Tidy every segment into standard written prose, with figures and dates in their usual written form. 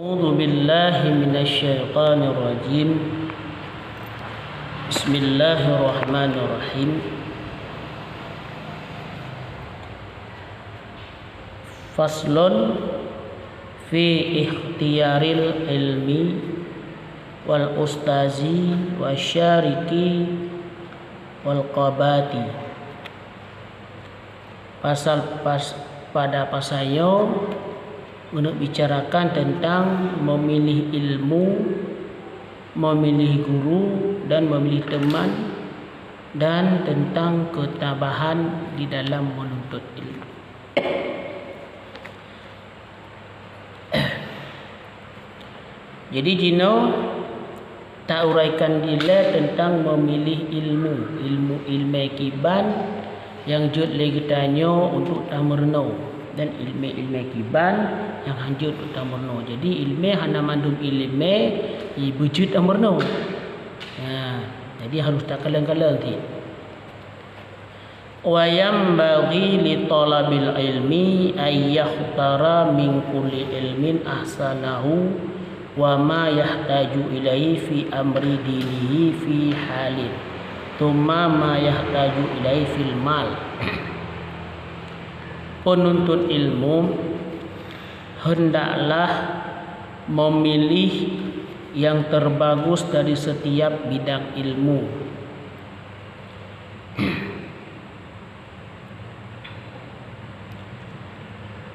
A'udzu billahi minasyaitonir rajim. Bismillahirrahmanirrahim. Faslun fi ikhtiyaril ilmi wal ustazi wasyariki wal qabati. Pada pasayo untuk bicarakan tentang memilih ilmu, memilih guru dan memilih teman, dan tentang ketabahan di dalam menuntut ilmu. Jadi Jino tak uraikan dile tentang memilih ilmu kiban yang jut lagi tanyo untuk tamerno, dan ilmu kiban yang hanjut untuk tamerno. Jadi ilmu hana mandum ilmu ibujud tamerno. Jadi harus tak kaleng-kaleng ti. Wa yambaghi li talabil ilmi ay yakhtara min kulli ilmin ahsanahu wa ma yahtaju ilaihi fi amri dinihi fi halin thumma ma yahtaju ilaihi fil mal. Penuntut ilmu hendaklah memilih yang terbagus dari setiap bidang ilmu.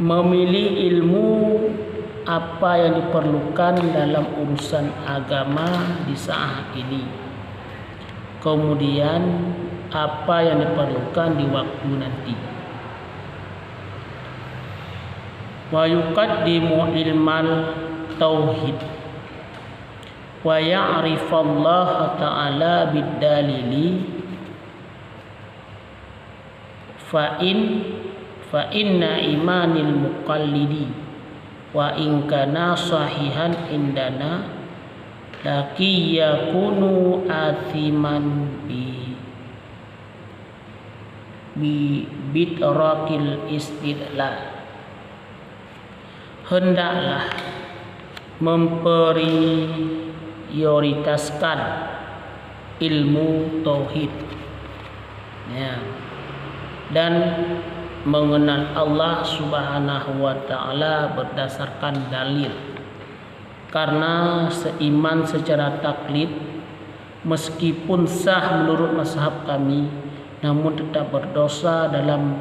Memilih ilmu apa yang diperlukan dalam urusan agama di saat ini. Kemudian apa yang diperlukan di waktu nanti. Wa yuqaddimu ilmal tauhid wa ya'rifallaha ta'ala bid-dalili fa inna imanil muqallidi wa in kana sahihan indana laki yakunu athiman bi bidrakil istidlal. Hendaklah memprioritaskan ilmu tauhid dan mengenal Allah Subhanahu wa taala berdasarkan dalil. Karena seiman secara taklid meskipun sah menurut mazhab kami, namun tetap berdosa dalam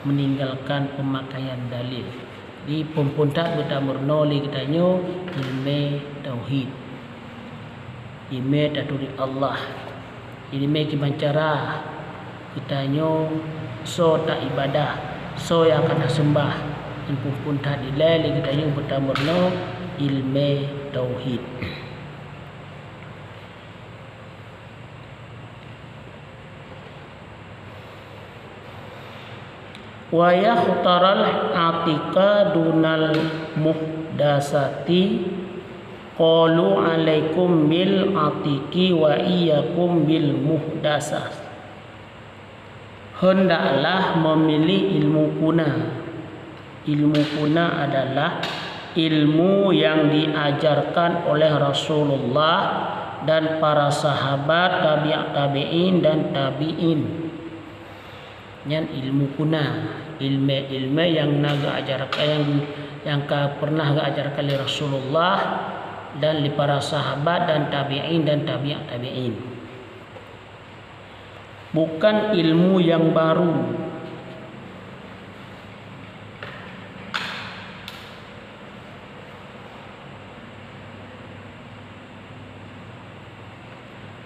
meninggalkan pemakaian dalil. Di pempuntak bertamurno li kitanyo ilmu tauhid, ilmu taturi Allah, ilmu kibancara kitanyo so tak ibadah, so yang akan sembah. Di pempuntak dilai li kitanyo bertamurno ilmu tauhid. Wa yakhtaral atika dunal muhdasati qalu alaikum bil atiki wa iyyakum bil muhdasat. Hendaklah memilih ilmu kuna. Ilmu kuna adalah ilmu yang diajarkan oleh Rasulullah dan para sahabat, tabi'in dan tabi'in. Yang ilmu kuna, ilmu yang naga ajarkan yang pernah ajarkan oleh Rasulullah dan li para sahabat dan tabi'in dan tabi'in. Bukan ilmu yang baru.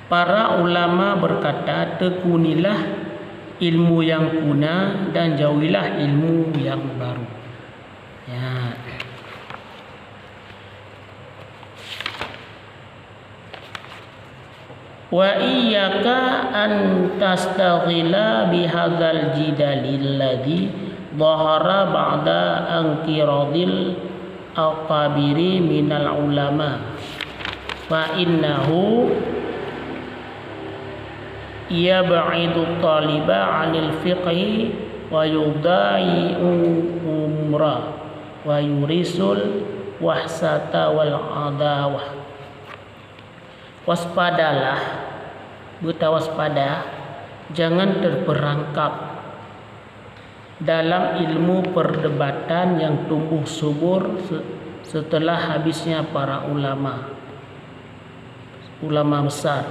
Para ulama berkata, tekunilah ilmu yang kuna dan jauhilah ilmu yang baru. Wa iyyaka an tastaghila bihadzal jidalil ladzi dhahara ba'da anqiradil aqabiri minal ulama fa innahu yab'idu taliba 'anil fiqhi wa yudai'u umra wa yurisul wahsata wal adawah. Waspadalah, bertawaspada, jangan terperangkap dalam ilmu perdebatan yang tumbuh subur setelah habisnya para ulama besar,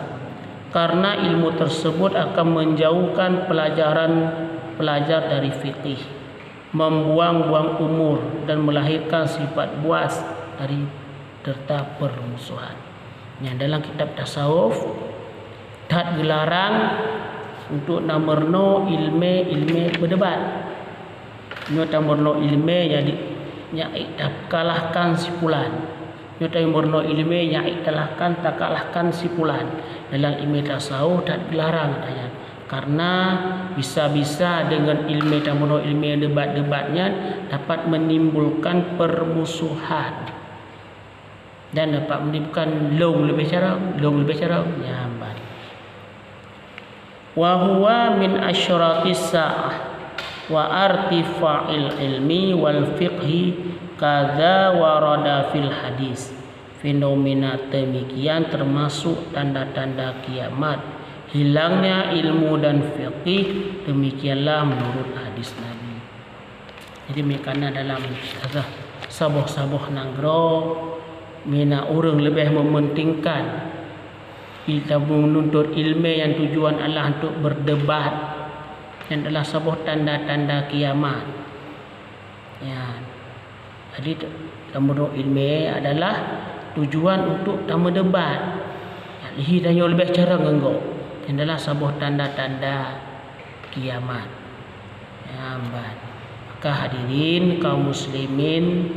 karena ilmu tersebut akan menjauhkan pelajar dari fikih, membuang-buang umur, dan melahirkan sifat buas dari serta permusuhan. Yang dalam kitab tasawuf tak dilarang untuk namerno ilmu berdebat. Nyata murno ilmu jadi kalahkan sipulan. Nyata murno ilmu yang kalahkan tak kalahkan sipulan. Dalam ilmu tasawuf tak dilarang katanya. Karena bisa-bisa dengan ilmu murno ilmu debat-debatnya dapat menimbulkan permusuhan dan dapat menimbulkan long lebih cara nyambat. Wa huwa min asyratis sa'ah wa artifa'il ilmi wal fiqhi kadza warada fil hadis. Fenomena demikian termasuk tanda-tanda kiamat, hilangnya ilmu dan fiqih, demikianlah menurut hadis Nabi. Jadi mekana dalam saboh-saboh nanggro mina orang lebih mementingkan kita menuntut ilmu yang tujuan Allah untuk berdebat, yang adalah sebuah tanda-tanda kiamat. Ya. Jadi menurut ilmu adalah tujuan untuk tamu debat. Lihi dan lebih cara ngenggo. Yang adalah sebuah tanda-tanda kiamat. Ya, maka hadirin kaum muslimin,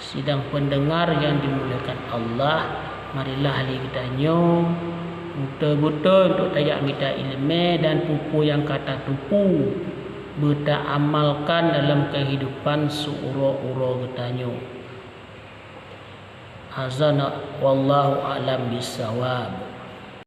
sidang pendengar yang dimuliakan Allah, marilah hari kita betul-betul untuk tayak minta ilmu dan pupu yang kata tupu beta amalkan dalam kehidupan seuro-uro getanyo. Azana wallahu alam bisawab.